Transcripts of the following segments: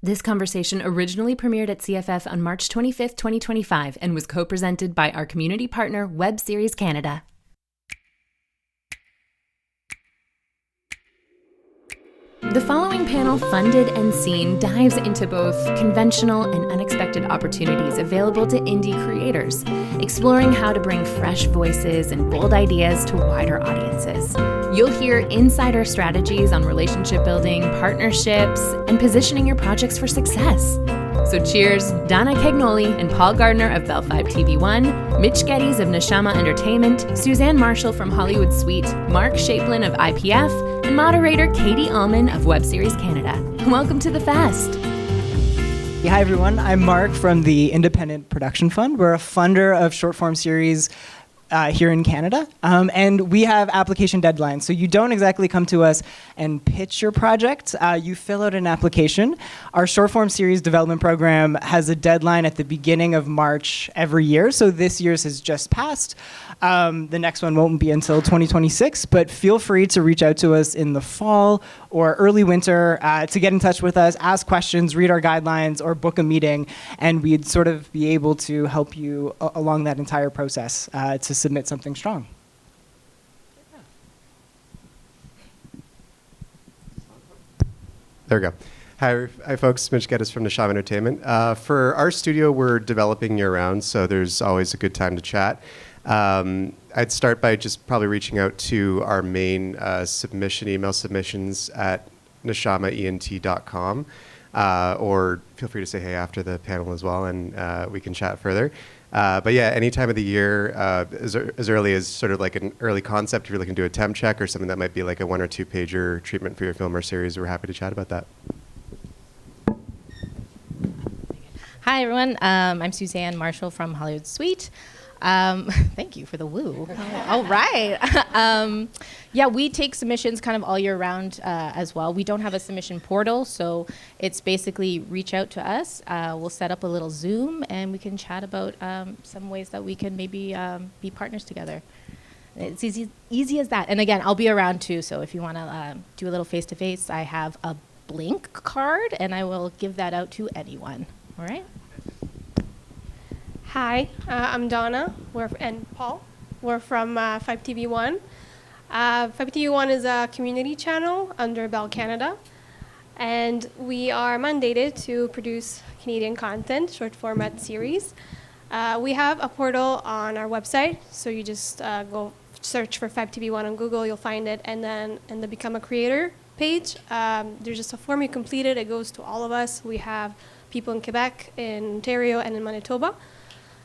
This conversation originally premiered at CFF on March 25th, 2025, and was co-presented by our community partner, WebSeries Canada. The following panel, Funded and Seen, dives into both conventional and unexpected opportunities available to indie creators, exploring how to bring fresh voices and bold ideas to wider audiences. You'll hear insider strategies on relationship building, partnerships, and positioning your projects for success. So cheers, Donna Cagnoli and Paul Gardner of Fibe TV1, Mich Geddes of Neshama Entertainment, Suzanne Marshall from Hollywood Suite, Mark Shapland of IPF, and moderator Katie Uhlmann of WebSeries Canada. Welcome to the Fest. Yeah, hi everyone, I'm Mark from the Independent Production Fund. We're a funder of short-form series here in Canada, and we have application deadlines. So you don't exactly come to us and pitch your project. You fill out an application. Our short-form series development program has a deadline at the beginning of March every year. So this year's has just passed. The next one won't be until 2026, but feel free to reach out to us in the fall or early winter to get in touch with us, ask questions, read our guidelines, or book a meeting, and we'd sort of be able to help you along that entire process to submit something strong. There we go. Hi folks, Mich Geddes from Neshama Entertainment. For our studio, we're developing year-round, so there's always a good time to chat. I'd start by just probably reaching out to our main email submissions at neshamaent.com, or feel free to say hey after the panel as well, and we can chat further. But yeah, any time of the year, as early as sort of like an early concept, if you're looking to do a temp check or something that might be like a 1 or 2 pager treatment for your film or series, we're happy to chat about that. Hi everyone, I'm Suzanne Marshall from Hollywood Suite. Thank you for the woo. All right. Yeah, we take submissions kind of all year round as well. We don't have a submission portal, so it's basically reach out to us. We'll set up a little Zoom, and we can chat about some ways that we can maybe be partners together. It's easy as that. And again, I'll be around too, so if you want to do a little face-to-face, I have a Blink card, and I will give that out to anyone. All right? Hi, I'm Donna and Paul. We're from Fibe TV1. Fibe TV1 is a community channel under Bell Canada, and we are mandated to produce Canadian content, short format series. We have a portal on our website, so you just go search for Fibe TV1 on Google, you'll find it, and then in the Become a Creator page, there's just a form you completed. It goes to all of us. We have people in Quebec, in Ontario, and in Manitoba.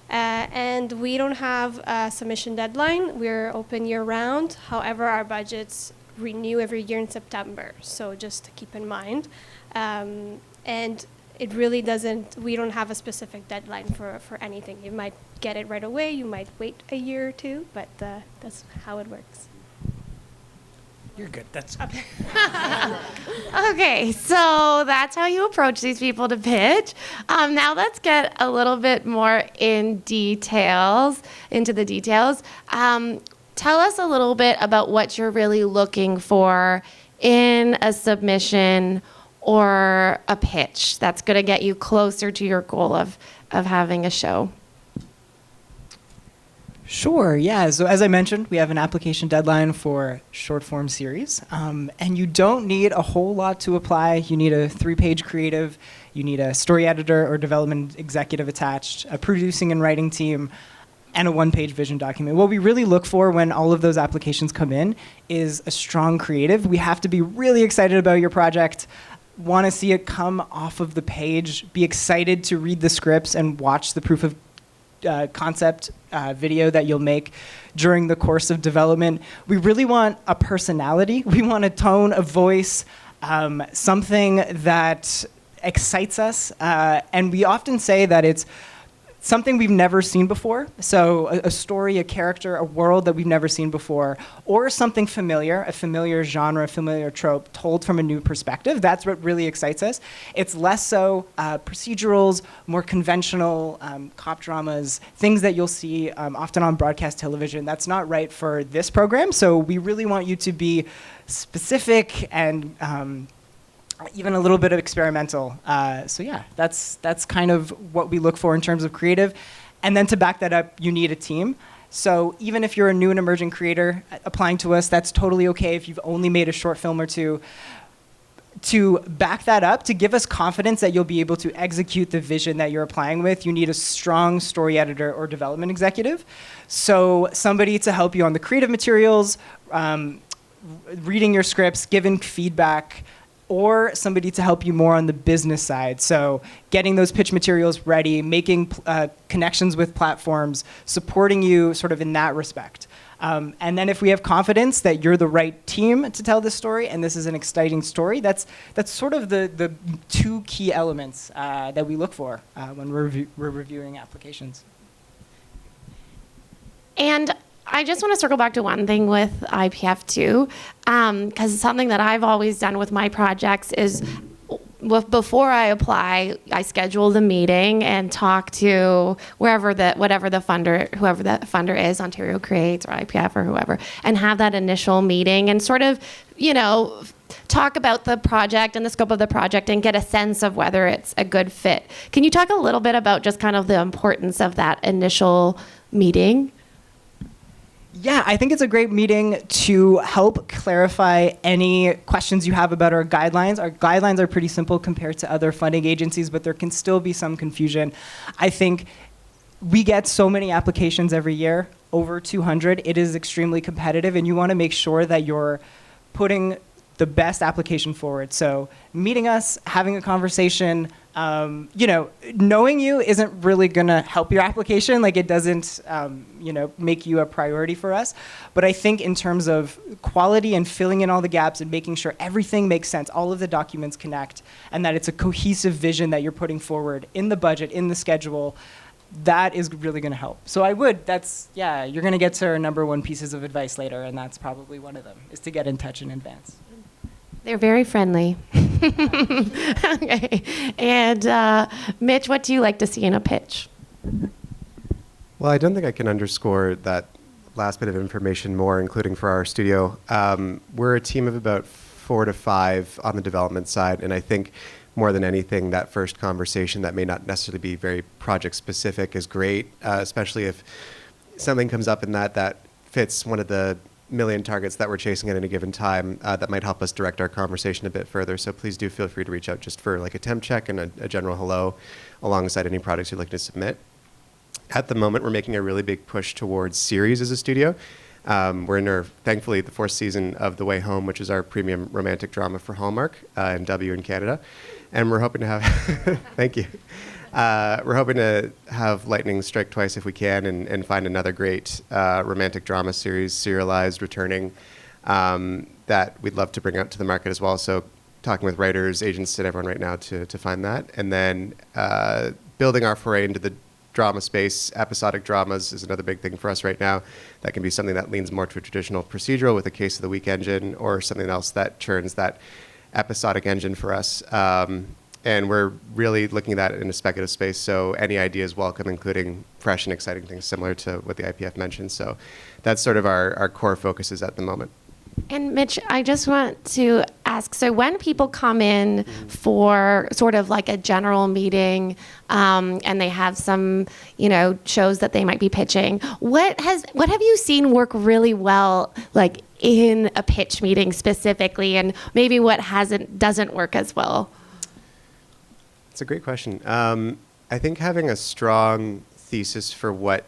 And we don't have a submission deadline. We're open year-round. However, our budgets renew every year in September, so just to keep in mind. And it really doesn't, we don't have a specific deadline for anything. You might get it right away, you might wait a year or two, but that's how it works. You're good. That's okay. Okay, so that's how you approach these people to pitch. Now let's get a little bit more into the details. Tell us a little bit about what you're really looking for in a submission or a pitch that's going to get you closer to your goal of having a show. Sure, yeah. So as I mentioned, we have an application deadline for short-form series, and you don't need a whole lot to apply. You need a 3-page creative, you need a story editor or development executive attached, a producing and writing team, and a 1-page vision document. What we really look for when all of those applications come in is a strong creative. We have to be really excited about your project, want to see it come off of the page, be excited to read the scripts and watch the proof of concept video that you'll make during the course of development. We really want a personality. We want a tone, a voice, something that excites us. And we often say that it's something we've never seen before. So a story, a character, a world that we've never seen before, or something familiar, a familiar genre, a familiar trope told from a new perspective. That's what really excites us. It's less so procedurals, more conventional cop dramas, things that you'll see often on broadcast television. That's not right for this program. So we really want you to be specific and even a little bit of experimental. So yeah, that's kind of what we look for in terms of creative. And then to back that up, you need a team. So even if you're a new and emerging creator applying to us, that's totally okay if you've only made a short film or two. To back that up, to give us confidence that you'll be able to execute the vision that you're applying with, you need a strong story editor or development executive. So somebody to help you on the creative materials, reading your scripts, giving feedback, or somebody to help you more on the business side. So getting those pitch materials ready, making connections with platforms, supporting you sort of in that respect. And then if we have confidence that you're the right team to tell this story and this is an exciting story, that's sort of the two key elements that we look for when we're reviewing applications. And I just want to circle back to one thing with IPF too, because something that I've always done with my projects is before I apply, I schedule the meeting and talk to whoever the funder is, Ontario Creates or IPF or whoever, and have that initial meeting and sort of, talk about the project and the scope of the project and get a sense of whether it's a good fit. Can you talk a little bit about just kind of the importance of that initial meeting? Yeah, I think it's a great meeting to help clarify any questions you have about our guidelines. Our guidelines are pretty simple compared to other funding agencies, but there can still be some confusion. I think we get so many applications every year, over 200. It is extremely competitive, and you want to make sure that you're putting the best application forward. So meeting us, having a conversation, knowing you isn't really going to help your application. Like it doesn't, make you a priority for us. But I think in terms of quality and filling in all the gaps and making sure everything makes sense, all of the documents connect, and that it's a cohesive vision that you're putting forward in the budget, in the schedule, that is really going to help. So you're going to get to our number one pieces of advice later, and that's probably one of them, is to get in touch in advance. They're very friendly. Okay. And Mitch, what do you like to see in a pitch? Well, I don't think I can underscore that last bit of information more, including for our studio. We're a team of about 4 to 5 on the development side, and I think more than anything, that first conversation that may not necessarily be very project specific is great, especially if something comes up in that fits one of the million targets that we're chasing at any given time, that might help us direct our conversation a bit further. So please do feel free to reach out just for like a temp check and a general hello alongside any products you'd like to submit. At the moment, we're making a really big push towards series as a studio. We're in thankfully, the 4th season of The Way Home, which is our premium romantic drama for Hallmark and W in Canada. And we're hoping to have, thank you. We're hoping to have lightning strike twice if we can and find another great romantic drama series, serialized, returning, that we'd love to bring out to the market as well. So talking with writers, agents, and everyone right now to find that. And then building our foray into the drama space. Episodic dramas is another big thing for us right now. That can be something that leans more to a traditional procedural with a case of the week engine, or something else that churns that episodic engine for us. And we're really looking at that in a speculative space, so any ideas welcome, including fresh and exciting things similar to what the IPF mentioned. So that's sort of our core focuses at the moment. And Mitch, I just want to ask, so when people come in for sort of like a general meeting, and they have some, shows that they might be pitching, what have you seen work really well, like in a pitch meeting specifically, and maybe what doesn't work as well? It's a great question. I think having a strong thesis for what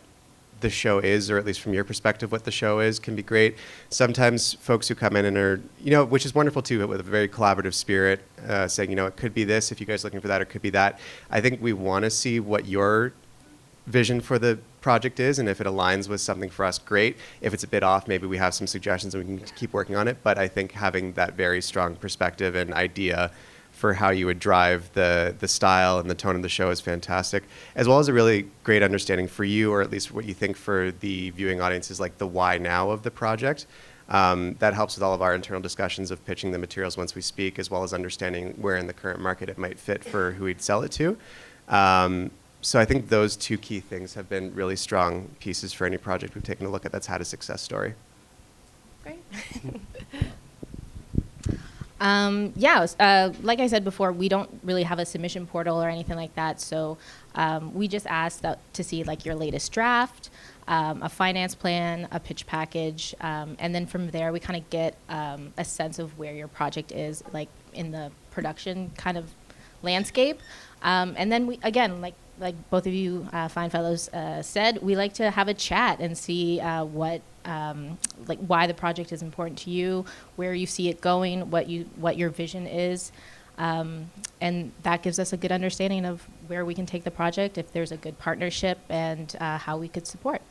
the show is, or at least from your perspective, what the show is, can be great. Sometimes folks who come in and are, which is wonderful too, with a very collaborative spirit, saying, it could be this if you guys are looking for that, or it could be that. I think we want to see what your vision for the project is, and if it aligns with something for us, great. If it's a bit off, maybe we have some suggestions and we can keep working on it. But I think having that very strong perspective and idea for how you would drive the style and the tone of the show is fantastic, as well as a really great understanding for you, or at least what you think for the viewing audience is like the why now of the project. That helps with all of our internal discussions of pitching the materials once we speak, as well as understanding where in the current market it might fit for who we'd sell it to. So I think those two key things have been really strong pieces for any project we've taken a look at that's had a success story. Great. Like I said before, we don't really have a submission portal or anything like that. So we just ask to see like your latest draft, a finance plan, a pitch package, and then from there we kind of get a sense of where your project is, like in the production kind of landscape. And then we, again, like both of you fine fellows said, we like to have a chat and see why the project is important to you, where you see it going, what your vision is, and that gives us a good understanding of where we can take the project, if there's a good partnership, and how we could support.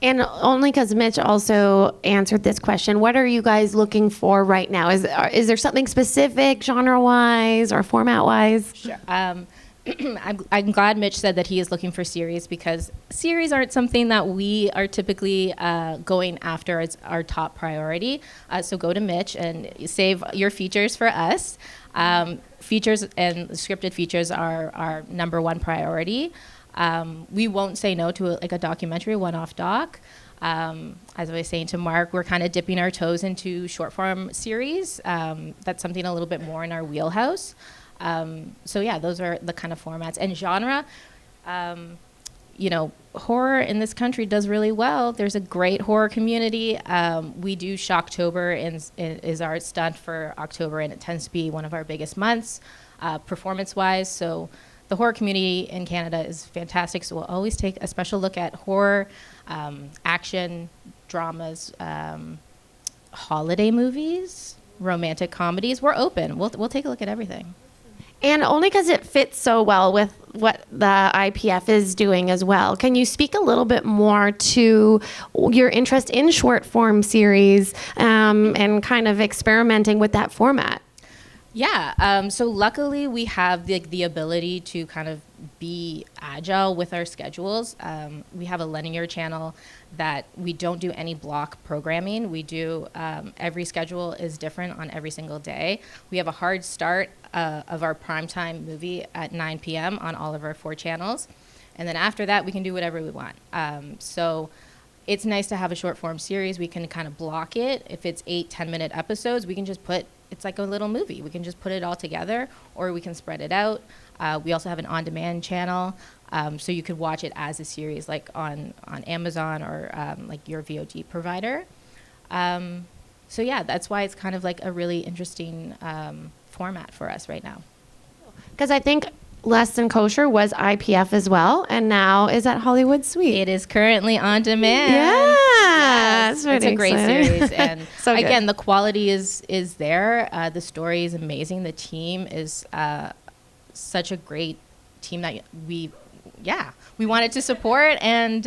And only because Mitch also answered this question, what are you guys looking for right now? Is there something specific, genre-wise or format-wise? Sure. I'm glad Mitch said that he is looking for series, because series aren't something that we are typically going after as our top priority. So go to Mitch and save your features for us. Features and scripted features are our number one priority. We won't say no to a documentary, one-off doc. As I was saying to Mark, we're kind of dipping our toes into short-form series. That's something a little bit more in our wheelhouse. Those are the kind of formats. And genre, horror in this country does really well. There's a great horror community. We do Shocktober, is our stunt for October, and it tends to be one of our biggest months, performance-wise. So the horror community in Canada is fantastic. So we'll always take a special look at horror, action, dramas, holiday movies, romantic comedies. We're open. We'll take a look at everything. And only because it fits so well with what the IPF is doing as well. Can you speak a little bit more to your interest in short form series and kind of experimenting with that format? Yeah, so luckily we have the ability to kind of be agile with our schedules. We have a linear channel that we don't do any block programming. We do, every schedule is different on every single day. We have a hard start of our primetime movie at 9 p.m. on all of our 4 channels. And then after that, we can do whatever we want. So it's nice to have a short form series. We can kind of block it. If it's 8-10-minute episodes, we can just it's like a little movie. We can just put it all together, or we can spread it out. We also have an on-demand channel, so you could watch it as a series, like on Amazon or like your VOD provider. That's why it's kind of like a really interesting format for us right now. Because I think Less Than Kosher was IPF as well, and now is at Hollywood Suite. It is currently on demand. Yeah, yes, it's a great series, and so again, the quality is there. The story is amazing. The team is such a great team that we wanted to support. And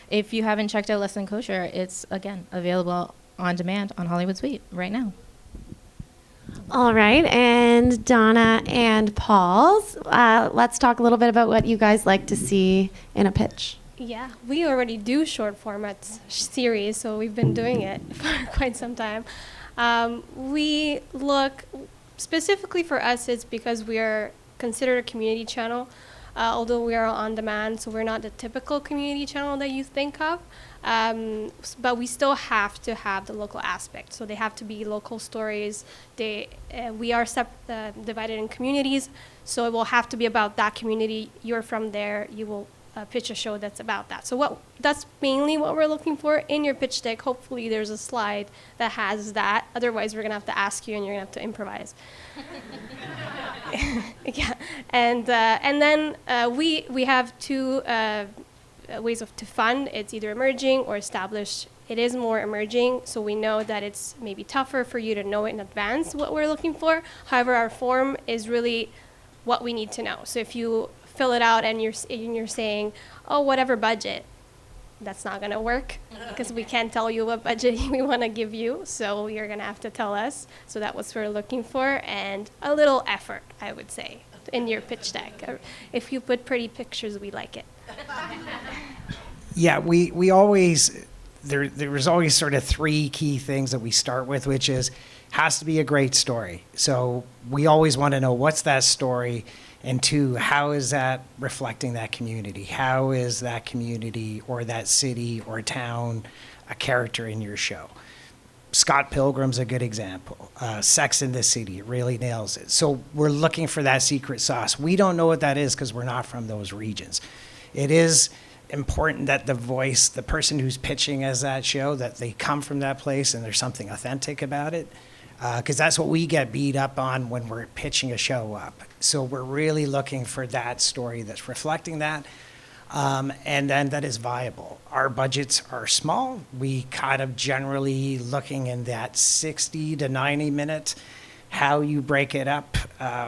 if you haven't checked out Less Than Kosher, it's again available on demand on Hollywood Suite right now. All right, and Donna and Paul, let's talk a little bit about what you guys like to see in a pitch. Yeah, we already do short formats series, so we've been doing it for quite some time. We look, specifically for us, it's because we are considered a community channel, although we are on demand, so we're not the typical community channel that you think of. But we still have to have the local aspect. So they have to be local stories. We are divided in communities, so it will have to be about that community. You're from there. You will pitch a show that's about that. So that's mainly what we're looking for in your pitch deck. Hopefully there's a slide that has that. Otherwise, we're going to have to ask you, and you're going to have to improvise. Yeah. And then we have 2 ways to fund. It's either emerging or established. It is more emerging, so we know that it's maybe tougher for you to know in advance what we're looking for. However, our form is really what we need to know. So if you fill it out and you're saying, oh, whatever budget, that's not going to work, because we can't tell you what budget we want to give you, so you're going to have to tell us. So that's what we're looking for, and a little effort, I would say, in your pitch deck. If you put pretty pictures, we like it. Yeah, we always, there's always sort of 3 key things that we start with, which has to be a great story. So we always want to know, what's that story? And 2, how is that reflecting that community? How is that community or that city or town a character in your show? Scott Pilgrim's a good example. Sex in the City really nails it. So we're looking for that secret sauce. We don't know what that is because we're not from those regions. It is important that the voice, the person who's pitching as that show, that they come from that place and there's something authentic about it. Because that's what we get beat up on when we're pitching a show up. So we're really looking for that story that's reflecting that. And then that is viable. Our budgets are small. We kind of generally looking in that 60 to 90 minute. How you break it up,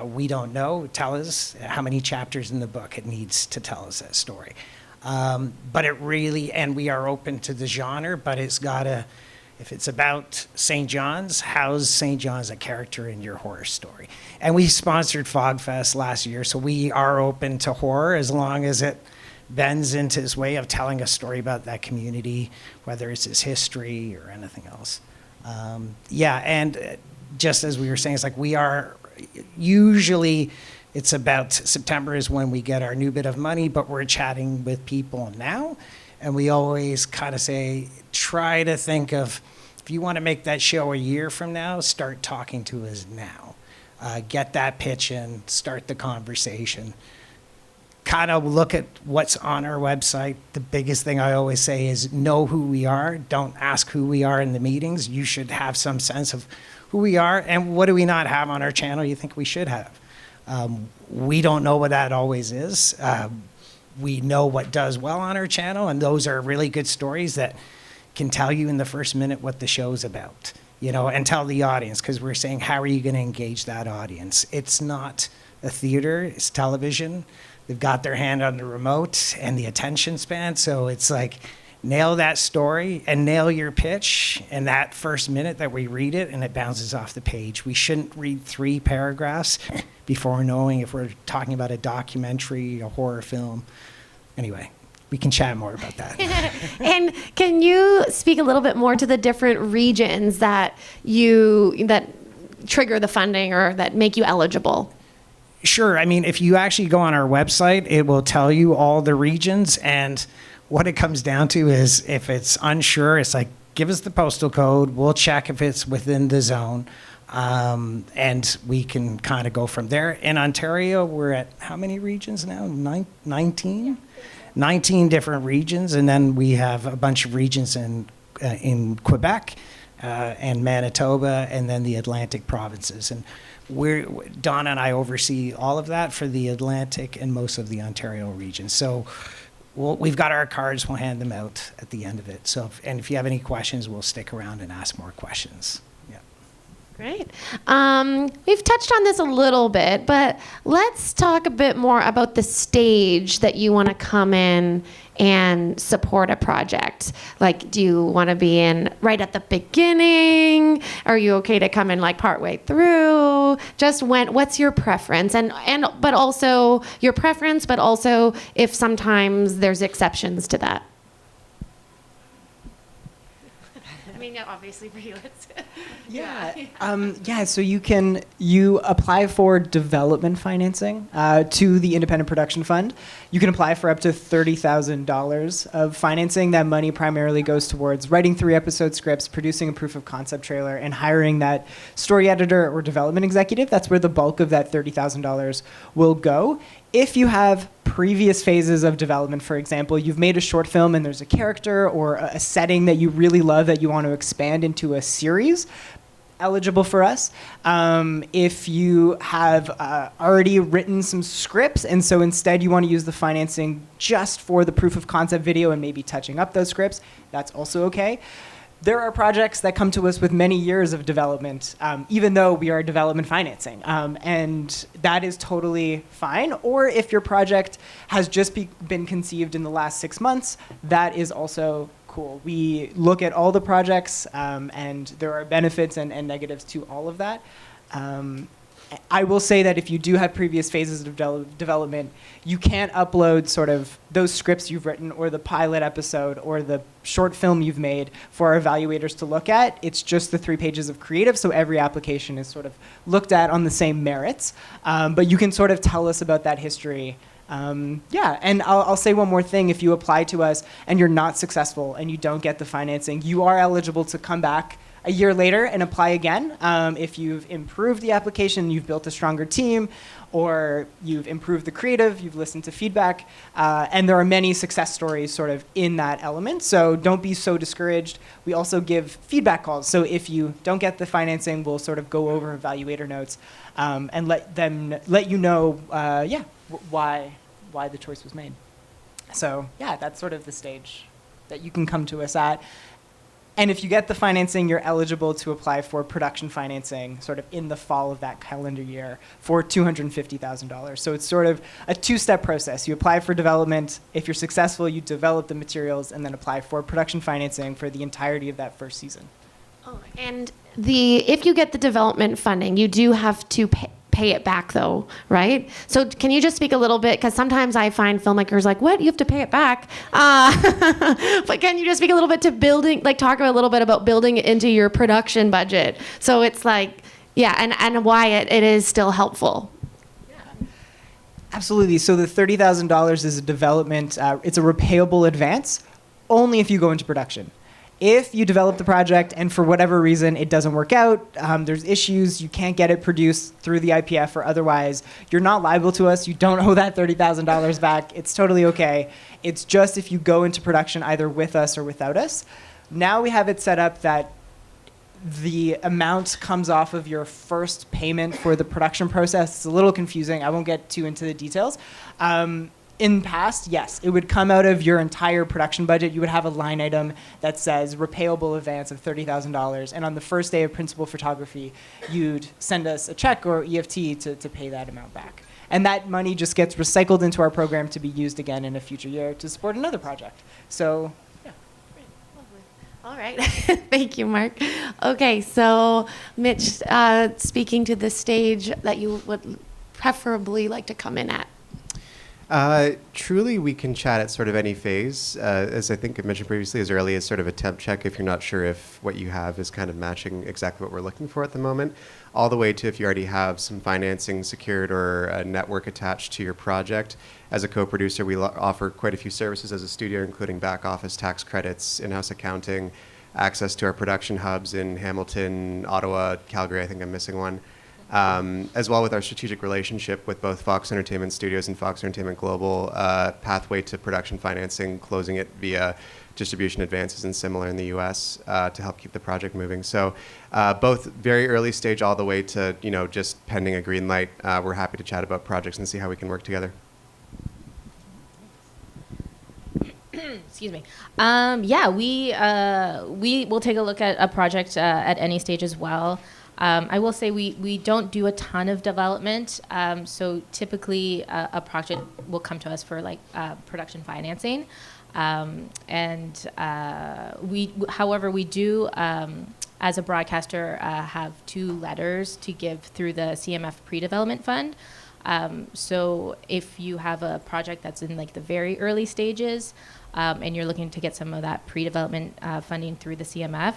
we don't know. Tell us how many chapters in the book it needs to tell us that story. But it really, and we are open to the genre, but it's gotta, if it's about St. John's, how's St. John's a character in your horror story? And we sponsored FogFest last year, so we are open to horror as long as it bends into his way of telling a story about that community, whether it's his history or anything else. And just as we were saying, it's like we are usually, it's about September is when we get our new bit of money, but we're chatting with people now. And we always kind of say, try to think of, if you want to make that show a year from now, start talking to us now. Get that pitch in, start the conversation. Kind of look at what's on our website. The biggest thing I always say is know who we are. Don't ask who we are in the meetings. You should have some sense of who we are and what do we not have on our channel you think we should have. We don't know what that always is. We know what does well on our channel, and those are really good stories that can tell you in the first minute what the show's about, and tell the audience, because we're saying, how are you going to engage that audience? It's not a theater, it's television. They've got their hand on the remote and the attention span. So it's like, nail that story and nail your pitch in that first minute that we read it and it bounces off the page. We shouldn't read 3 paragraphs before knowing if we're talking about a documentary, a horror film. Anyway, we can chat more about that. And can you speak a little bit more to the different regions that trigger the funding or that make you eligible? Sure. I mean, if you actually go on our website, it will tell you all the regions. And what it comes down to is if it's unsure, it's like, give us the postal code. We'll check if it's within the zone. And we can kind of go from there. In Ontario, we're at how many regions now? 19? 19 different regions. And then we have a bunch of regions in Quebec and Manitoba and then the Atlantic provinces. And Donna and I oversee all of that for the Atlantic and most of the Ontario region. So we've got our cards. We'll hand them out at the end of it. So, if you have any questions, we'll stick around and ask more questions. Yeah. Great. We've touched on this a little bit, but let's talk a bit more about the stage that you want to come in and support a project. Like, do you want to be in right at the beginning? Are you okay to come in like partway through? Just what's your preference? But also your preference, but also if sometimes there's exceptions to that. I mean, obviously for you, it's so you apply for development financing to the Independent Production Fund. You can apply for up to $30,000 of financing. That money primarily goes towards writing 3-episode scripts, producing a proof of concept trailer, and hiring that story editor or development executive. That's where the bulk of that $30,000 will go. If you have previous phases of development, for example, you've made a short film and there's a character or a setting that you really love that you want to expand into a series, eligible for us. If you have already written some scripts and so instead you want to use the financing just for the proof of concept video and maybe touching up those scripts, that's also okay. There are projects that come to us with many years of development, even though we are development financing, and that is totally fine. Or if your project has just been conceived in the last 6 months, that is also cool. We look at all the projects, and there are benefits and negatives to all of that. I will say that if you do have previous phases of development, you can't upload sort of those scripts you've written or the pilot episode or the short film you've made for our evaluators to look at. It's just the 3 pages of creative, so every application is sort of looked at on the same merits. But you can sort of tell us about that history. And I'll say one more thing. If you apply to us and you're not successful and you don't get the financing, you are eligible to come back a year later and apply again. If you've improved the application, you've built a stronger team, or you've improved the creative, you've listened to feedback, and there are many success stories sort of in that element. So don't be so discouraged. We also give feedback calls. So if you don't get the financing, we'll sort of go over evaluator notes and let you know, why the choice was made. So yeah, that's sort of the stage that you can come to us at. And if you get the financing, you're eligible to apply for production financing sort of in the fall of that calendar year for $250,000. So it's sort of a two-step process. You apply for development. If you're successful, you develop the materials and then apply for production financing for the entirety of that first season. Oh, and if you get the development funding, you do have to pay it back though, right? So can you just speak a little bit, because sometimes I find filmmakers like, what, you have to pay it back? But can you just speak a little bit to talk a little bit about building it into your production budget? So it's like, yeah, and why it is still helpful. Absolutely. So the $30,000 is a development, it's a repayable advance only if you go into production. If you develop the project and for whatever reason it doesn't work out, there's issues, you can't get it produced through the IPF or otherwise, you're not liable to us. You don't owe that $30,000 back. It's totally okay. It's just if you go into production either with us or without us. Now we have it set up that the amount comes off of your first payment for the production process. It's a little confusing. I won't get too into the details. In the past, yes, it would come out of your entire production budget. You would have a line item that says repayable advance of $30,000. And on the first day of principal photography, you'd send us a check or EFT to pay that amount back. And that money just gets recycled into our program to be used again in a future year to support another project. So, yeah. All right. Thank you, Mark. Okay, so Mich, speaking to the stage that you would preferably like to come in at. Truly, we can chat at sort of any phase. As I think I mentioned previously, as early as sort of a temp check if you're not sure if what you have is kind of matching exactly what we're looking for at the moment, all the way to if you already have some financing secured or a network attached to your project. As a co-producer, we offer quite a few services as a studio, including back office tax credits, in-house accounting, access to our production hubs in Hamilton, Ottawa, Calgary. I think I'm missing one. As well with our strategic relationship with both Fox Entertainment Studios and Fox Entertainment Global, pathway to production financing, closing it via distribution advances and similar in the US to help keep the project moving. So both very early stage all the way to just pending a green light. We're happy to chat about projects and see how we can work together. Excuse me. We will take a look at a project at any stage as well. I will say we don't do a ton of development, so typically a project will come to us for production financing, however, we do as a broadcaster have 2 letters to give through the CMF pre-development fund. So if you have a project that's in the very early stages and you're looking to get some of that pre-development funding through the CMF,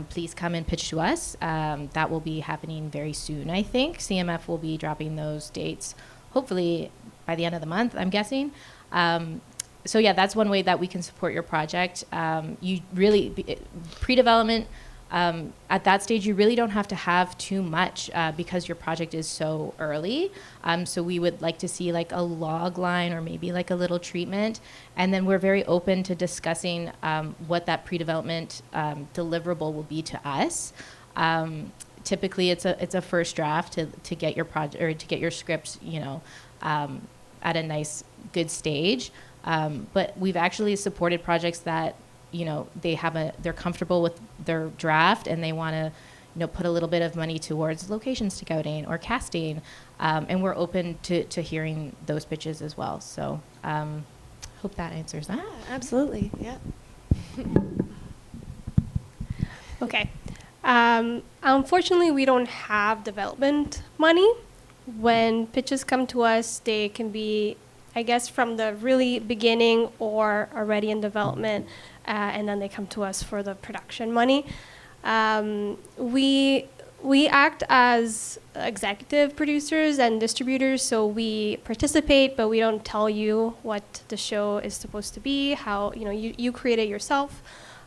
please come and pitch to us. That will be happening very soon, I think. CMF will be dropping those dates hopefully by the end of the month, I'm guessing. So yeah, that's one way that we can support your project. You really, pre-development, at that stage, you really don't have to have too much because your project is so early. So we would like to see a log line or maybe a little treatment. And then we're very open to discussing what that pre-development deliverable will be to us. Typically, it's a first draft to get your project or to get your script, at a nice, good stage. But we've actually supported projects that they're comfortable with their draft and they want to put a little bit of money towards location scouting or casting, and we're open to hearing those pitches as well. So hope that answers that. Yeah, absolutely. Yeah. Okay. Unfortunately, we don't have development money. When pitches come to us, they can be, I guess, from the really beginning or already in development, and then they come to us for the production money. We act as executive producers and distributors, so we participate, but we don't tell you what the show is supposed to be, how you create it yourself.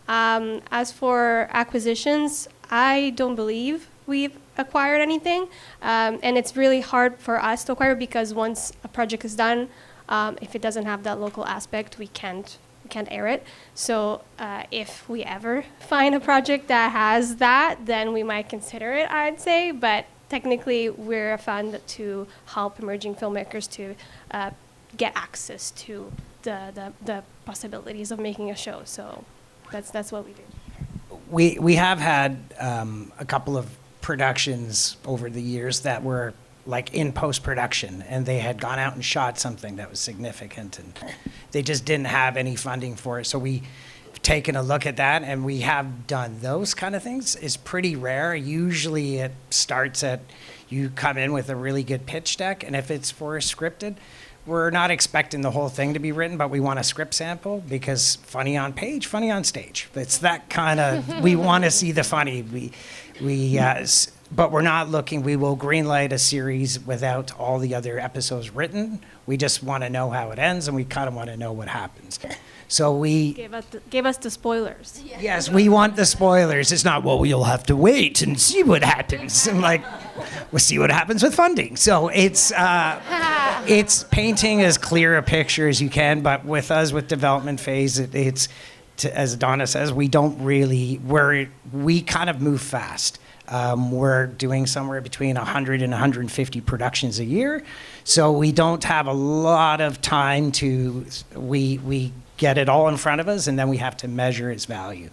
As for acquisitions, I don't believe we've acquired anything, and it's really hard for us to acquire because once a project is done, if it doesn't have that local aspect, we can't air it. So if we ever find a project that has that, then we might consider it, I'd say. But technically, we're a fund to help emerging filmmakers to get access to the possibilities of making a show. So that's what we do. We have had a couple of productions over the years that were like in post-production, and they had gone out and shot something that was significant, and they just didn't have any funding for it. So we've taken a look at that, and we have done those kind of things. It's pretty rare. Usually it starts at you come in with a really good pitch deck, and if it's for scripted, we're not expecting the whole thing to be written, but we want a script sample because funny on page, funny on stage. It's that kind of, we want to see the funny. But we're not looking, we will greenlight a series without all the other episodes written. We just want to know how it ends, and we kind of want to know what happens. So we... Give us the spoilers. Yes, we want the spoilers. It's not, well, you'll have to wait and see what happens. I'm like, we'll see what happens with funding. So it's painting as clear a picture as you can, but with us, with development phase, it's as Donna says, we don't really, we kind of move fast. We're doing somewhere between 100 and 150 productions a year. So we don't have a lot of time to, we get it all in front of us, and then we have to measure its value.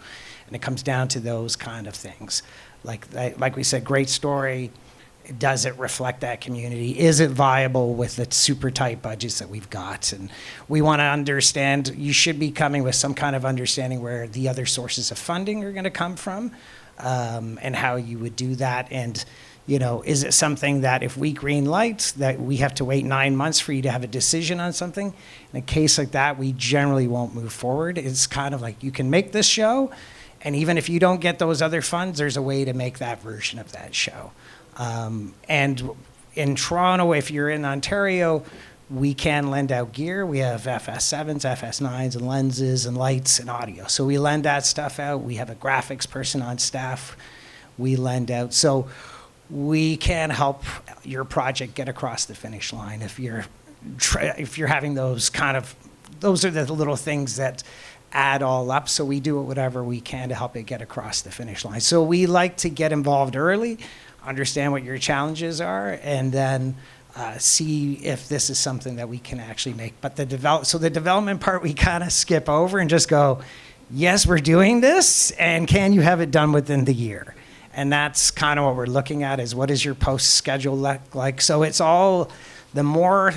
And it comes down to those kind of things. Like we said, great story. Does it reflect that community? Is it viable with the super tight budgets that we've got? And we want to understand, you should be coming with some kind of understanding where the other sources of funding are going to come from. And how you would do that, and is it something that if we green light that we have to wait 9 months for you to have a decision on something? In a case like that, we generally won't move forward. It's kind of like you can make this show, and even if you don't get those other funds, there's a way to make that version of that show. And in Toronto, if you're in Ontario, we can lend out gear. We have FS7s, FS9s, and lenses and lights and audio. So we lend that stuff out. We have a graphics person on staff. We lend out. So we can help your project get across the finish line if you're having those those are the little things that add all up. So we do whatever we can to help it get across the finish line. So we like to get involved early, understand what your challenges are, and then see if this is something that we can actually make. But the development part we kind of skip over and just go, yes, we're doing this, and can you have it done within the year? And that's kind of what we're looking at, is what is your post schedule look like? So it's all, the more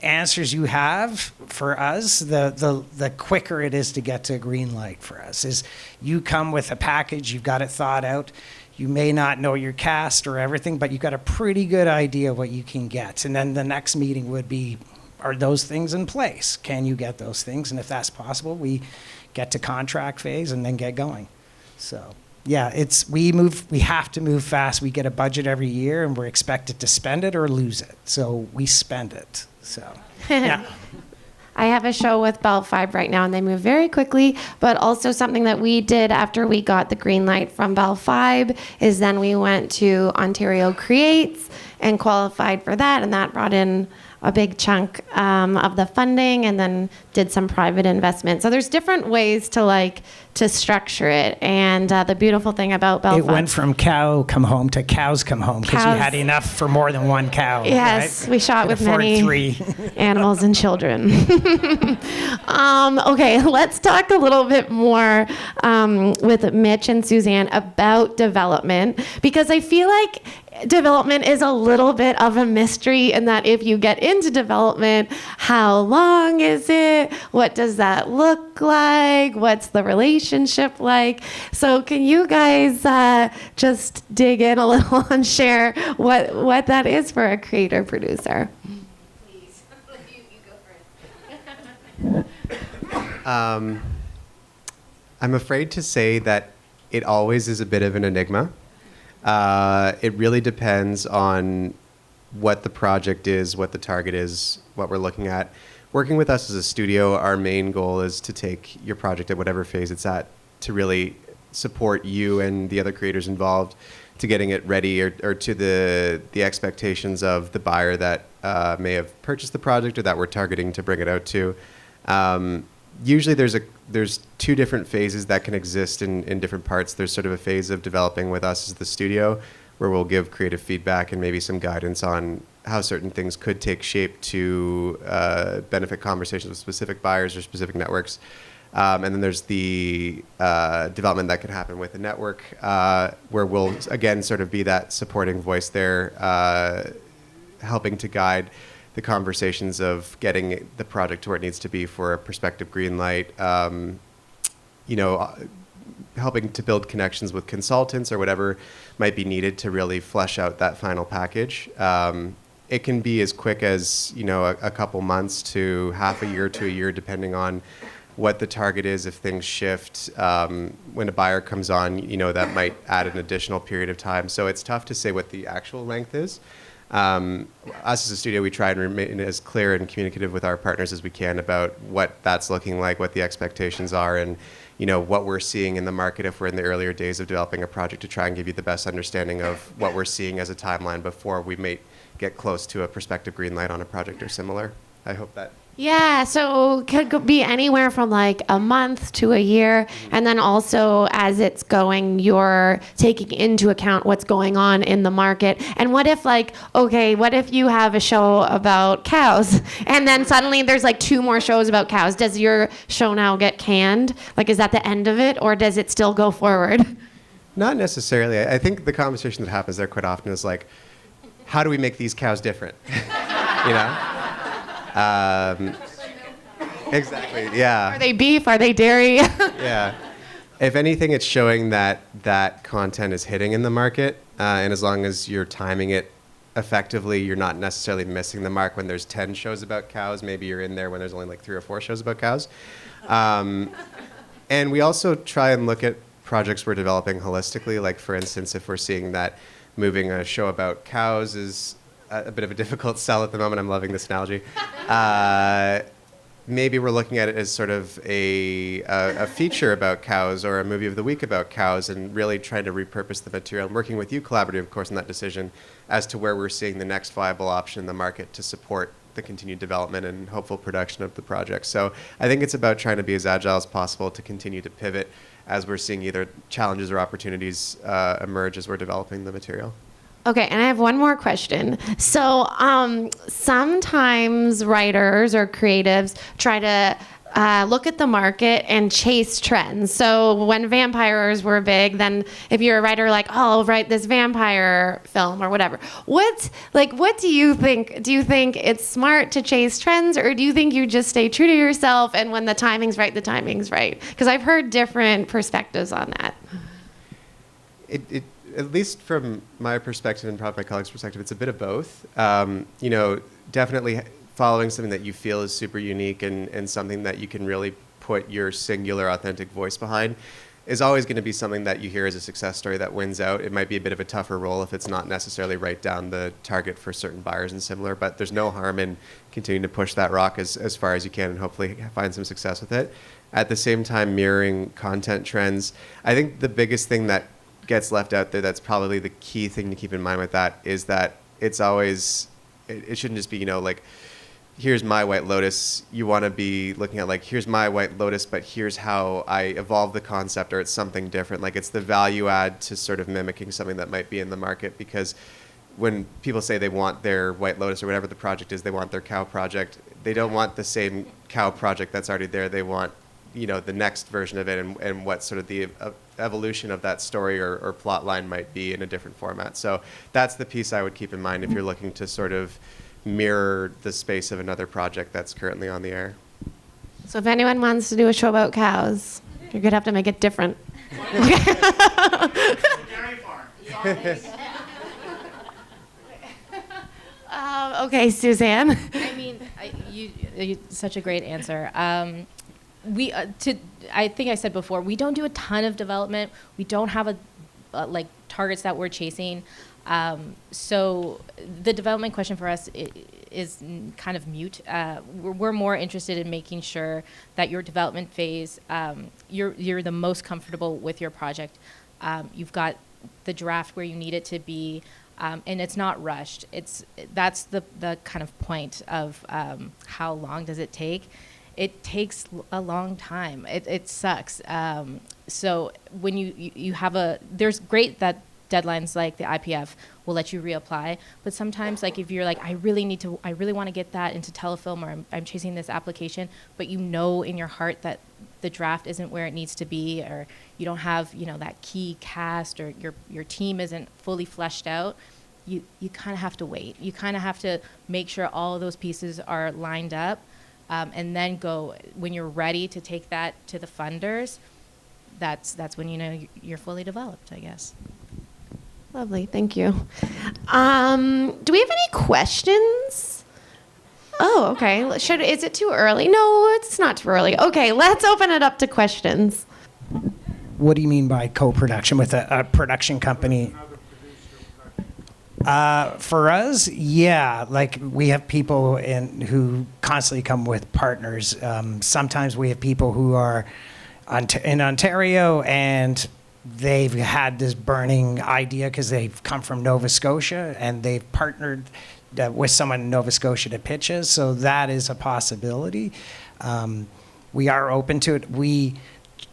answers you have for us, the quicker it is to get to a green light for us. Is you come with a package, you've got it thought out. You may not know your cast or everything, but you've got a pretty good idea of what you can get. And then the next meeting would be, are those things in place? Can you get those things? And if that's possible, we get to contract phase and then get going. So yeah, we have to move fast. We get a budget every year, and we're expected to spend it or lose it. So we spend it. So yeah. I have a show with Bell Fibe right now, and they move very quickly. But also something that we did after we got the green light from Bell Fibe is then we went to Ontario Creates and qualified for that, and that brought in a big chunk of the funding, and then did some private investment. So there's different ways to structure it. And the beautiful thing about Bell Fibe, it went from cow come home to cows come home, because you had enough for more than one cow. Yes, right? we shot with many 3 animals and children. Okay, let's talk a little bit more with Mich and Suzanne about development, because I feel like development is a little bit of a mystery, in that if you get into development, how long is it? What does that look like? What's the relationship like? So can you guys just dig in a little and share what that is for a creator producer? Please, you go first. I'm afraid to say that it always is a bit of an enigma. It really depends on what the project is, what the target is, what we're looking at. Working with us as a studio, our main goal is to take your project at whatever phase it's at to really support you and the other creators involved to getting it ready, or to the expectations of the buyer that may have purchased the project or that we're targeting to bring it out to. Usually there's two different phases that can exist in different parts. There's sort of a phase of developing with us as the studio, where we'll give creative feedback and maybe some guidance on how certain things could take shape to benefit conversations with specific buyers or specific networks. And then there's the development that can happen with the network, where we'll, again, sort of be that supporting voice there, helping to guide the conversations of getting the project to where it needs to be for a prospective green light, helping to build connections with consultants or whatever might be needed to really flesh out that final package. It can be as quick as, a couple months to half a year to a year, depending on what the target is. If things shift, when a buyer comes on, that might add an additional period of time. So it's tough to say what the actual length is. Us as a studio, we try and remain as clear and communicative with our partners as we can about what that's looking like, what the expectations are, and what we're seeing in the market if we're in the earlier days of developing a project, to try and give you the best understanding of what we're seeing as a timeline before we may get close to a prospective green light on a project or similar. I hope that. Yeah, so could be anywhere from like a month to a year. And then also, as it's going, you're taking into account what's going on in the market. And what if what if you have a show about cows and then suddenly there's like 2 more shows about cows? Does your show now get canned? Like, is that the end of it, or does it still go forward? Not necessarily. I think the conversation that happens there quite often is like, how do we make these cows different? Exactly, yeah. Are they beef? Are they dairy? Yeah. If anything, it's showing that content is hitting in the market, and as long as you're timing it effectively, you're not necessarily missing the mark when there's 10 shows about cows. Maybe you're in there when there's only like 3 or 4 shows about cows. And we also try and look at projects we're developing holistically. Like, for instance, if we're seeing that moving a show about cows is a bit of a difficult sell at the moment. I'm loving this analogy. Maybe we're looking at it as sort of a feature about cows or a movie of the week about cows, and really trying to repurpose the material and working with you collaboratively, of course, in that decision as to where we're seeing the next viable option in the market to support the continued development and hopeful production of the project. So I think it's about trying to be as agile as possible to continue to pivot as we're seeing either challenges or opportunities emerge as we're developing the material. Okay, and I have one more question. So sometimes writers or creatives try to look at the market and chase trends. So when vampires were big, then if you're a writer, like, oh, I'll write this vampire film or whatever. What do you think? Do you think it's smart to chase trends, or do you think you just stay true to yourself, and when the timing's right, the timing's right? Because I've heard different perspectives on that. At least from my perspective and probably my colleagues' perspective, it's a bit of both. Definitely following something that you feel is super unique and something that you can really put your singular, authentic voice behind is always going to be something that you hear as a success story that wins out. It might be a bit of a tougher role if it's not necessarily right down the target for certain buyers and similar, but there's no harm in continuing to push that rock as far as you can and hopefully find some success with it. At the same time, mirroring content trends. I think the biggest thing that gets left out there, that's probably the key thing to keep in mind with that, is that it's always, it shouldn't just be, like, here's my White Lotus. You want to be looking at, like, here's my White Lotus, but here's how I evolve the concept, or it's something different. Like, it's the value add to sort of mimicking something that might be in the market, because when people say they want their White Lotus or whatever the project is, they want their cow project, they don't want the same cow project that's already there. They want, the next version of it, and what sort of the evolution of that story or plot line might be in a different format. So that's the piece I would keep in mind if you're looking to sort of mirror the space of another project that's currently on the air. So if anyone wants to do a show about cows, you're going to have to make it different. Dairy farm. Okay, Suzanne. I mean, you such a great answer. I think I said before, we don't do a ton of development. We don't have targets that we're chasing. So the development question for us kind of mute. We're more interested in making sure that your development phase, you're the most comfortable with your project. You've got the draft where you need it to be, and it's not rushed. That's the kind of point of how long does it take. It takes a long time. It sucks. So when you have there's great that deadlines like the IPF will let you reapply, but sometimes like if you're like, I really want to get that into telefilm, or I'm chasing this application, but you know in your heart that the draft isn't where it needs to be, or you don't have, that key cast, or your team isn't fully fleshed out, you kind of have to wait. You kind of have to make sure all of those pieces are lined up, and then go, when you're ready to take that to the funders, that's when you're fully developed, I guess. Lovely, thank you. Do we have any questions? Oh, okay. Is it too early? No, it's not too early. Okay, let's open it up to questions. What do you mean by co-production with a production company? For us, yeah, like we have people who constantly come with partners. Sometimes we have people who are in Ontario, and they've had this burning idea because they've come from Nova Scotia, and they've partnered with someone in Nova Scotia to pitch us. So that is a possibility. We are open to it. We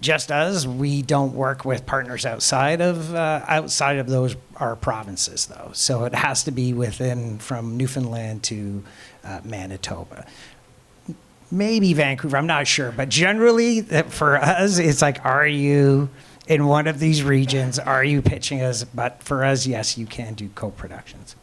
don't work with partners outside of those our provinces, though. So it has to be within, from Newfoundland to Manitoba. Maybe Vancouver, I'm not sure. But generally, for us, it's like, are you in one of these regions? Are you pitching us? But for us, yes, you can do co-productions.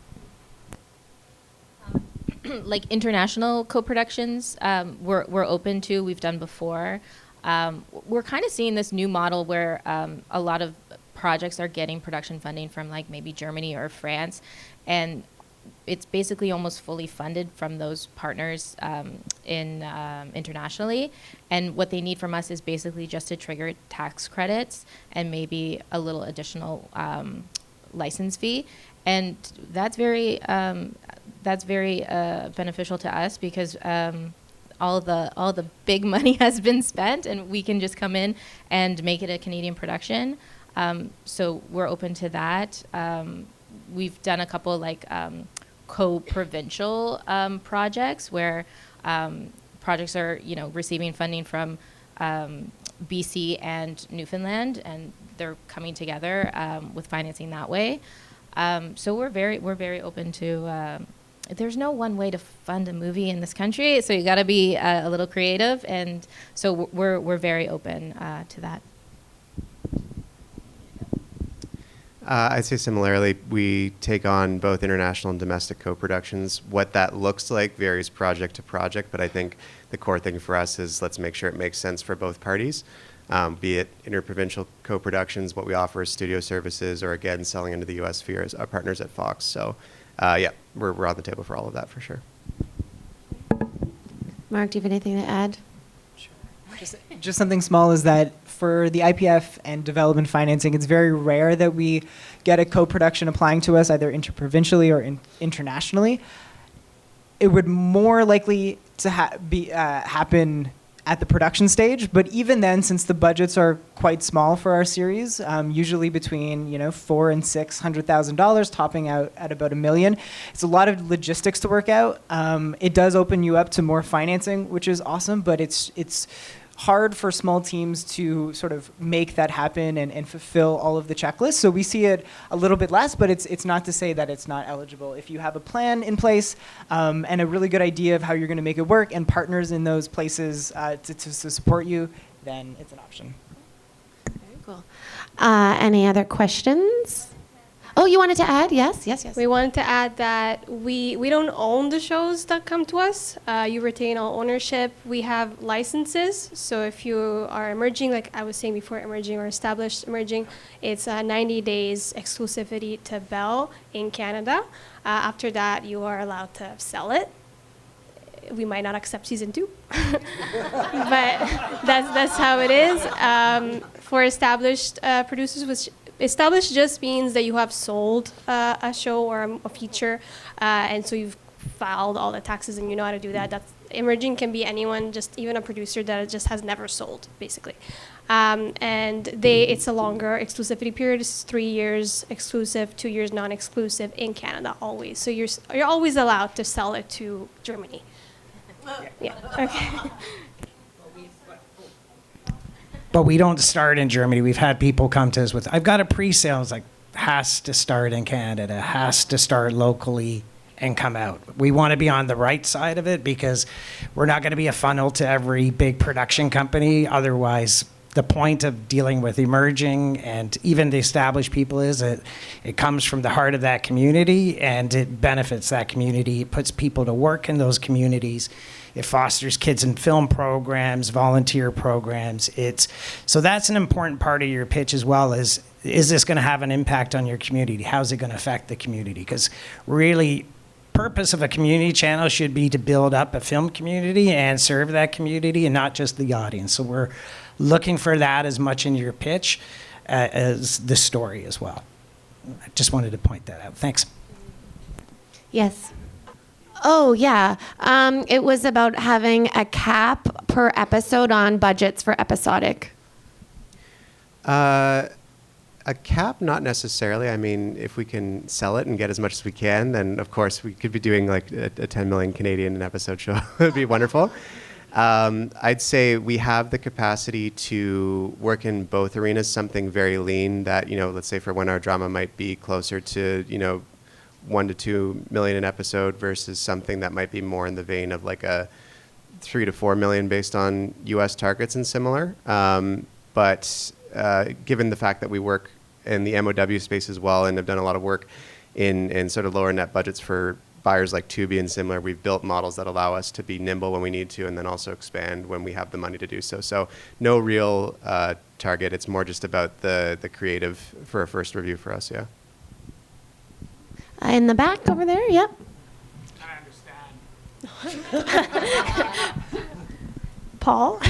Like international co-productions, we're open to. We've done before. We're kind of seeing this new model where a lot of projects are getting production funding from like maybe Germany or France, and it's basically almost fully funded from those partners internationally. And what they need from us is basically just to trigger tax credits and maybe a little additional license fee. And that's very beneficial to us because all the big money has been spent, and we can just come in and make it a Canadian production. So we're open to that. We've done a couple like co-provincial projects where projects are receiving funding from BC and Newfoundland, and they're coming together with financing that way. So we're very open to. There's no one way to fund a movie in this country, so you got to be a little creative, and so we're very open to that. I'd say similarly, we take on both international and domestic co-productions. What that looks like varies project to project, but I think the core thing for us is let's make sure it makes sense for both parties, be it interprovincial co-productions, what we offer as studio services, or again, selling into the U.S. via our partners at Fox. So yeah, we're on the table for all of that for sure. Mark, do you have anything to add? Just something small is that for the IPF and development financing, it's very rare that we get a co-production applying to us either interprovincially or internationally. It would more likely to happen at the production stage, but even then, since the budgets are quite small for our series, usually between $400,000 and $600,000, topping out at about $1 million, it's a lot of logistics to work out. It does open you up to more financing, which is awesome, but it's hard for small teams to sort of make that happen and fulfill all of the checklists. So we see it a little bit less, but it's not to say that it's not eligible. If you have a plan in place and a really good idea of how you're going to make it work and partners in those places to support you, then it's an option. Very cool. Any other questions? Oh, you wanted to add? Yes. We wanted to add that we don't own the shows that come to us. You retain all ownership. We have licenses. So if you are emerging, like I was saying before, emerging or established emerging, it's 90 days exclusivity to Bell in Canada. After that, you are allowed to sell it. We might not accept season 2, but that's how it is. For established producers, which established just means that you have sold a show or a feature, and so you've filed all the taxes and you know how to do that. That's emerging can be anyone, just even a producer that just has never sold, basically. And it's a longer exclusivity period. It's 3 years exclusive, 2 years non-exclusive in Canada always. So you're always allowed to sell it to Germany. Yeah. Okay. But we don't start in Germany. We've had people come to us with, I've got a pre-sale. It's like, has to start in Canada, has to start locally and come out. We want to be on the right side of it because we're not going to be a funnel to every big production company. Otherwise, the point of dealing with emerging and even the established people is that it comes from the heart of that community and it benefits that community. It puts people to work in those communities. It fosters kids in film programs, volunteer programs. So that's an important part of your pitch as well is this going to have an impact on your community? How's it going to affect the community? Because really, purpose of a community channel should be to build up a film community and serve that community and not just the audience. So we're looking for that as much in your pitch as the story as well. I just wanted to point that out. Thanks. Yes. Oh, yeah. It was about having a cap per episode on budgets for episodic. A cap, not necessarily. I mean, if we can sell it and get as much as we can, then of course we could be doing like a 10 million Canadian an episode show. It would be wonderful. I'd say we have the capacity to work in both arenas, something very lean that, let's say for 1 hour drama might be closer to, 1 to 2 million an episode versus something that might be more in the vein of like a 3 to 4 million based on US targets and similar. But given the fact that we work in the MOW space as well and have done a lot of work in sort of lower net budgets for buyers like Tubi and similar, we've built models that allow us to be nimble when we need to and then also expand when we have the money to do so. So no real target. It's more just about the creative for a first review for us, yeah. In the back over there, yep. I understand. Paul?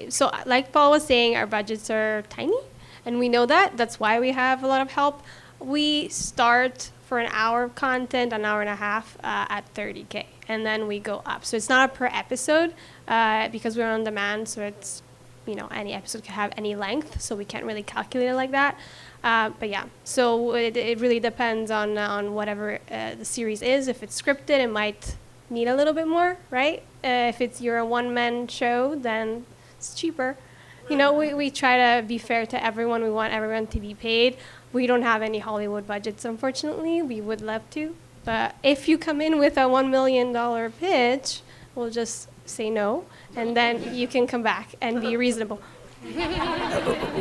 So like Paul was saying, our budgets are tiny, and we know that. That's why we have a lot of help. We start for an hour of content, an hour and a half at $30K, and then we go up. So it's not a per episode because we're on demand, so it's, any episode can have any length, so we can't really calculate it like that. But yeah, so it really depends on whatever the series is. If it's scripted, it might need a little bit more, right? If you're a one-man show, then it's cheaper. We try to be fair to everyone. We want everyone to be paid. We don't have any Hollywood budgets, unfortunately. We would love to. But if you come in with a $1 million pitch, we'll just say no, and then you can come back and be reasonable.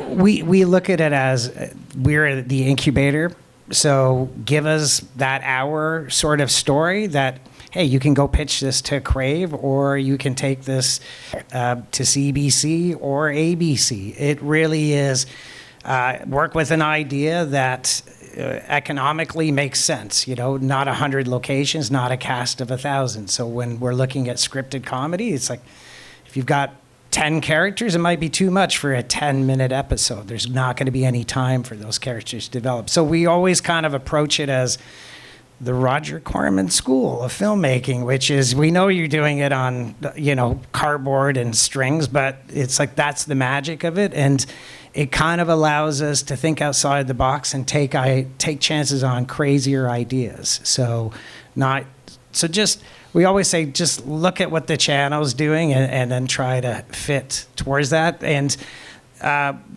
We look at it as we're the incubator. So give us that hour sort of story that, hey, you can go pitch this to Crave or you can take this to CBC or ABC. It really is work with an idea that economically makes sense. Not 100 locations, not a cast of 1,000. So when we're looking at scripted comedy, it's like if you've got 10 characters, it might be too much for a 10-minute episode. There's not going to be any time for those characters to develop. So we always kind of approach it as the Roger Corman School of Filmmaking, which is, we know you're doing it on, cardboard and strings, but it's like that's the magic of it. And it kind of allows us to think outside the box and take chances on crazier ideas. We always say, just look at what the channel's doing and then try to fit towards that. And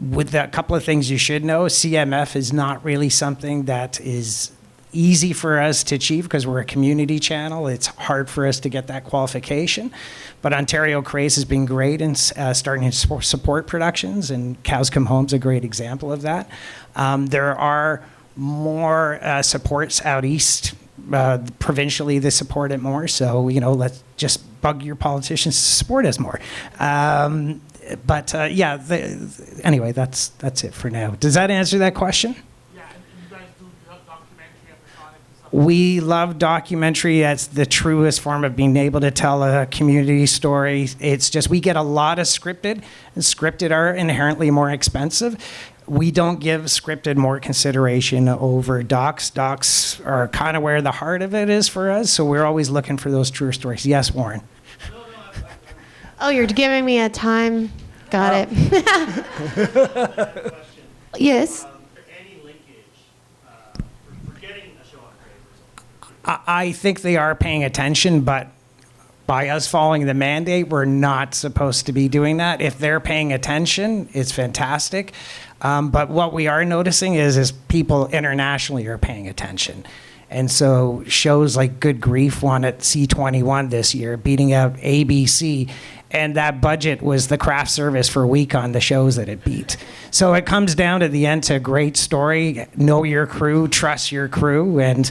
with a couple of things you should know, CMF is not really something that is easy for us to achieve because we're a community channel. It's hard for us to get that qualification. But Ontario Craze has been great in starting to support productions, and Cows Come Home's a great example of that. There are more supports out east. Provincially, they support it more. So, let's just bug your politicians to support us more. Anyway, that's it for now. Does that answer that question? Yeah, and you guys do documentary episodic and stuff. We love documentary. That's the truest form of being able to tell a community story. It's just we get a lot of scripted, and scripted are inherently more expensive. we don't give scripted more consideration over docs. Docs are kind of where the heart of it is for us, so we're always looking for those truer stories. Yes, Warren? Oh, you're giving me a time. Got it. Yes. Any linkage for getting a show on Crave? I think they are paying attention, but by us following the mandate, we're not supposed to be doing that. If they're paying attention, it's fantastic. But what we are noticing is people internationally are paying attention. And so shows like Good Grief won at C21 this year, beating out ABC. And that budget was the craft service for a week on the shows that it beat. So it comes down to the end to a great story, know your crew, trust your crew, and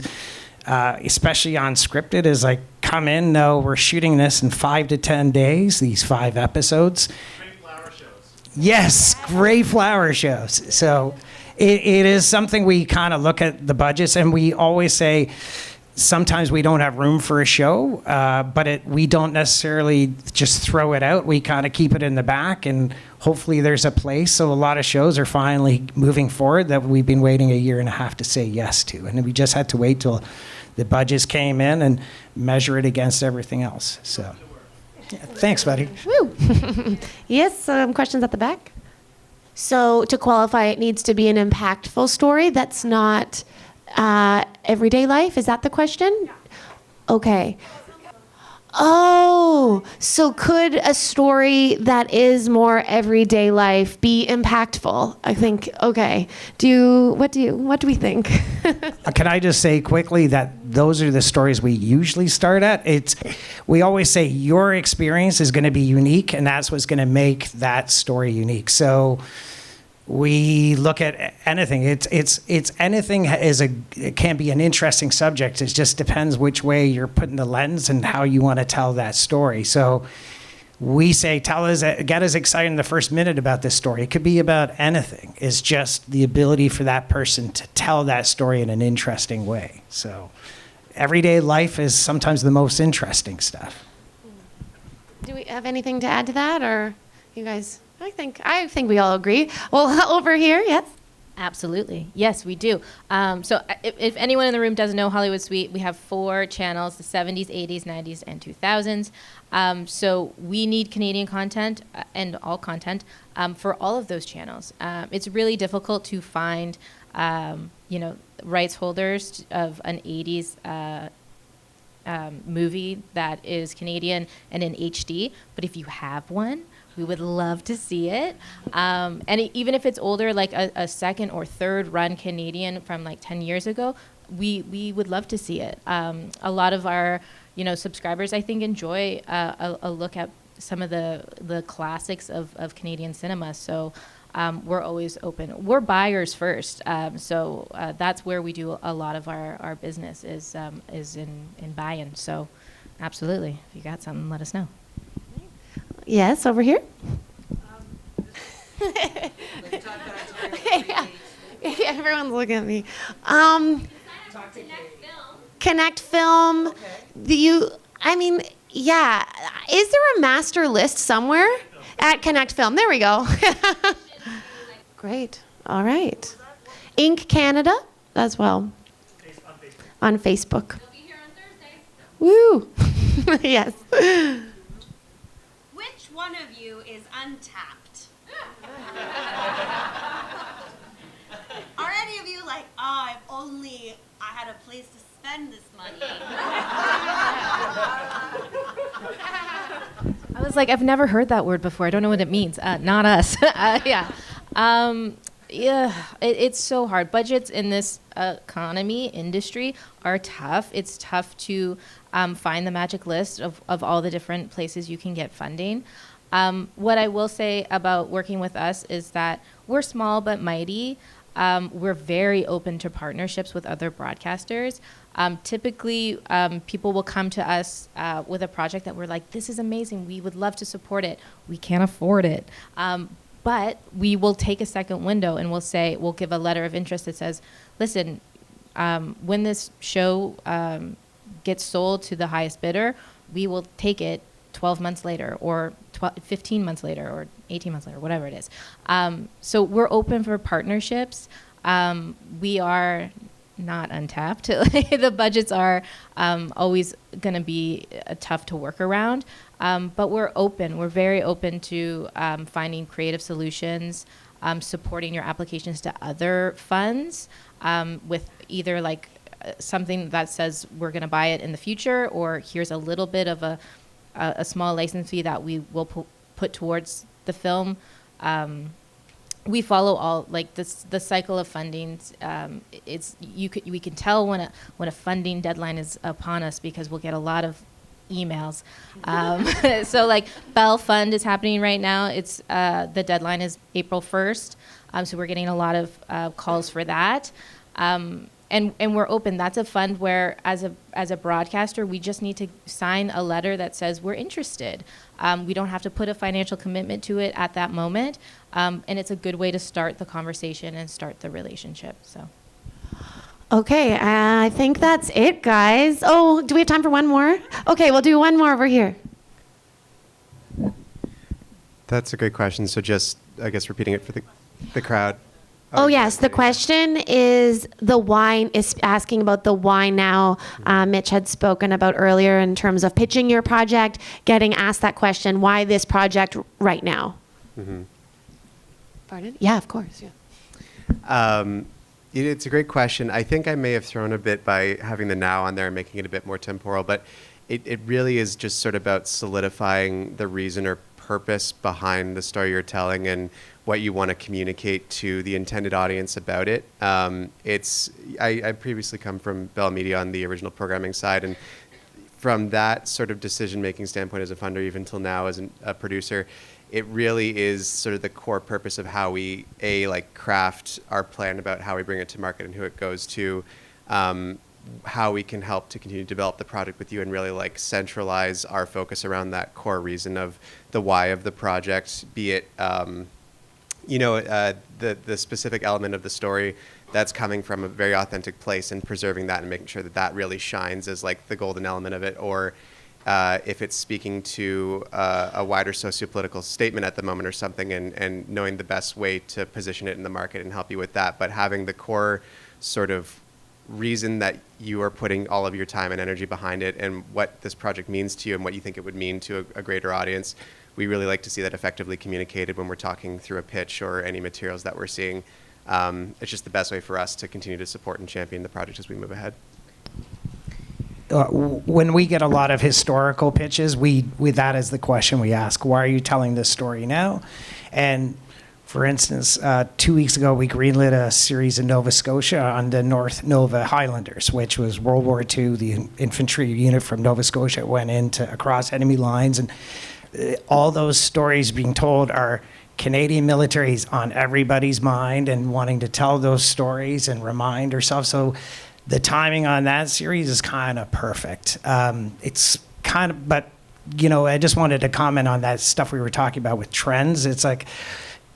especially on scripted is like, come in, no, we're shooting this in 5 to 10 days, these 5 episodes. Great flower shows. Yes, great flower shows. So it is something we kind of look at the budgets, and we always say, sometimes we don't have room for a show, but we don't necessarily just throw it out. We kind of keep it in the back, and hopefully there's a place. So a lot of shows are finally moving forward that we've been waiting a year and a half to say yes to. And we just had to wait till the budgets came in and measure it against everything else. So yeah, thanks, buddy. Woo. Yes, questions at the back? So to qualify, it needs to be an impactful story that's not everyday life. Is that the question? Okay. Oh, so could a story that is more everyday life be impactful? I think, okay. What do we think? Can I just say quickly that those are the stories we usually start at? We always say your experience is going to be unique, and that's what's going to make that story unique. So we look at anything. It's anything it can be an interesting subject. It just depends which way you're putting the lens and how you want to tell that story. So we say, get us excited in the first minute about this story. It could be about anything. It's just the ability for that person to tell that story in an interesting way. So everyday life is sometimes the most interesting stuff. Do we have anything to add to that, or you guys? I think we all agree. Well, over here, yes. Absolutely. Yes, we do. So if anyone in the room doesn't know Hollywood Suite, we have 4 channels, the 70s, 80s, 90s, and 2000s. So we need Canadian content and all content for all of those channels. It's really difficult to find, rights holders of an 80s movie that is Canadian and in HD. But if you have one, we would love to see it. And even if it's older, like a second or third run Canadian from like 10 years ago, we would love to see it. A lot of our, subscribers, I think, enjoy a look at some of the classics of Canadian cinema. So we're always open. We're buyers first. So that's where we do a lot of our business is in buy-in. So absolutely, if you got something, let us know. Yes, over here. Yeah, everyone's looking at me. Connect Film. Okay. Yeah. Is there a master list somewhere at Connect Film? There we go. Great. All right. Inc. Canada as well. On Facebook. You'll be here on Thursday. Woo. Yes. Which one of you is untapped? Are any of you like, if only I had a place to spend this money? I was like, I've never heard that word before. I don't know what it means. Not us. Yeah. It's so hard. Budgets in this industry are tough. It's tough to find the magic list of all the different places you can get funding. What I will say about working with us is that we're small but mighty. We're very open to partnerships with other broadcasters. Typically, people will come to us with a project that we're like, this is amazing. We would love to support it. We can't afford it. But we will take a second window and we'll give a letter of interest that says, listen, when this show gets sold to the highest bidder, we will take it 12 months later or 15 months later or 18 months later, whatever it is. So we're open for partnerships. We are not untapped. The budgets are always going to be tough to work around, but we're open. We're very open to finding creative solutions, supporting your applications to other funds with either like something that says we're going to buy it in the future, or here's a little bit of a small license fee that we will put towards the film. We follow all like this, the cycle of fundings. We can tell when a funding deadline is upon us because we'll get a lot of emails. So like Bell Fund is happening right now. It's the deadline is April 1st. So we're getting a lot of calls for that. And we're open. That's a fund where, as a broadcaster, we just need to sign a letter that says we're interested. We don't have to put a financial commitment to it at that moment, and it's a good way to start the conversation and start the relationship. So, Okay, I think that's it, guys. Oh, do we have time for one more? Okay, we'll do one more over here. That's a great question. So just, I guess, repeating it for the crowd. Oh, yes. The question is the why, is asking about the why now. Mitch had spoken about earlier in terms of pitching your project, getting asked that question, why this project right now? Mm-hmm. Pardon? Yeah, of course. Yeah. It's a great question. I think I may have thrown a bit by having the now on there and making it a bit more temporal, but it really is just sort of about solidifying the reason or purpose behind the story you're telling and what you want to communicate to the intended audience about it. I previously come from Bell Media on the original programming side, and from that sort of decision-making standpoint as a funder, even till now as a producer, it really is sort of the core purpose of how we craft our plan about how we bring it to market and who it goes to, how we can help to continue to develop the product with you and really like centralize our focus around that core reason of the why of the project, be it the specific element of the story that's coming from a very authentic place and preserving that and making sure that that really shines as like the golden element of it, or if it's speaking to a wider sociopolitical statement at the moment or something, and knowing the best way to position it in the market and help you with that, but having the core sort of reason that you are putting all of your time and energy behind it and what this project means to you and what you think it would mean to a greater audience. We really like to see that effectively communicated when we're talking through a pitch or any materials that we're seeing. It's just the best way for us to continue to support and champion the project as we move ahead. When we get a lot of historical pitches, we that is the question we ask. Why are you telling this story now? And for instance, 2 weeks ago, we greenlit a series in Nova Scotia on the North Nova Highlanders, which was World War II. The infantry unit from Nova Scotia went across enemy lines, and all those stories being told are Canadian military is on everybody's mind and wanting to tell those stories and remind ourselves. So the timing on that series is kind of perfect. It's kind of, but, I just wanted to comment on that stuff we were talking about with trends. It's like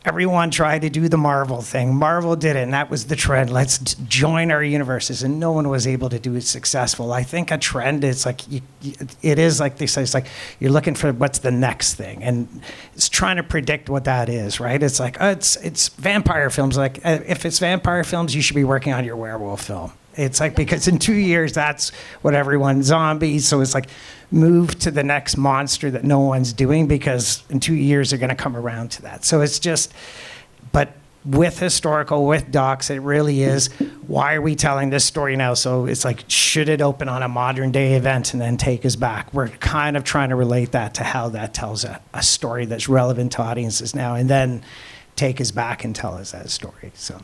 everyone tried to do the Marvel thing. Marvel did it, and that was the trend. Let's join our universes, and no one was able to do it successful. I think a trend is like, it is like they say, it's like you're looking for what's the next thing, and it's trying to predict what that is, right? It's like, it's vampire films. Like, if it's vampire films, you should be working on your werewolf film. It's like, because in 2 years, that's what everyone, zombies. So it's like, move to the next monster that no one's doing, because in 2 years, they're going to come around to that. So it's just, but with historical, with docs, it really is, why are we telling this story now? So it's like, should it open on a modern day event and then take us back? We're kind of trying to relate that to how that tells a story that's relevant to audiences now, and then take us back and tell us that story. So.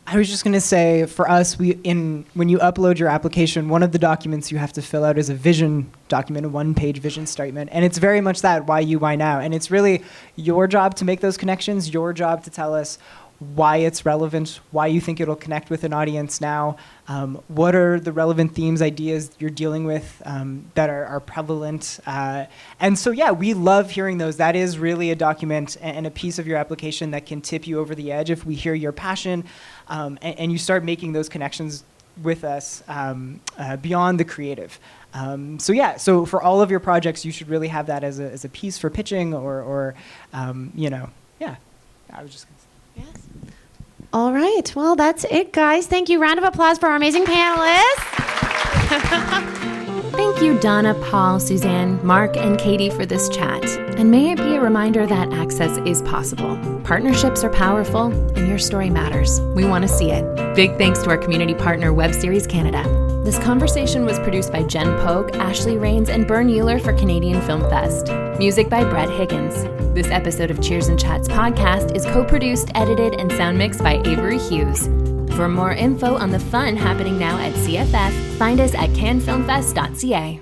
I was just going to say, for us, when you upload your application, one of the documents you have to fill out is a vision document, a one-page vision statement. And it's very much that, why you, why now? And it's really your job to make those connections, your job to tell us why it's relevant, why you think it'll connect with an audience now, what are the relevant themes, ideas you're dealing with that are prevalent. And so, yeah, we love hearing those. That is really a document and a piece of your application that can tip you over the edge if we hear your passion and you start making those connections with us beyond the creative. So for all of your projects, you should really have that as a piece for pitching or yeah. I was just gonna say. Yes. All right. Well, that's it, guys. Thank you. Round of applause for our amazing panelists. Thank you, Donna, Paul, Suzanne, Mark, and Katie for this chat. And may it be a reminder that access is possible. Partnerships are powerful, and your story matters. We want to see it. Big thanks to our community partner, WebSeries Canada. This conversation was produced by Jen Pogue, Ashley Rains, and Bern Euler for Canadian Film Fest. Music by Brett Higgins. This episode of Cheers and Chats podcast is co-produced, edited, and sound mixed by Avery Hughes. For more info on the fun happening now at CFF, find us at canfilmfest.ca.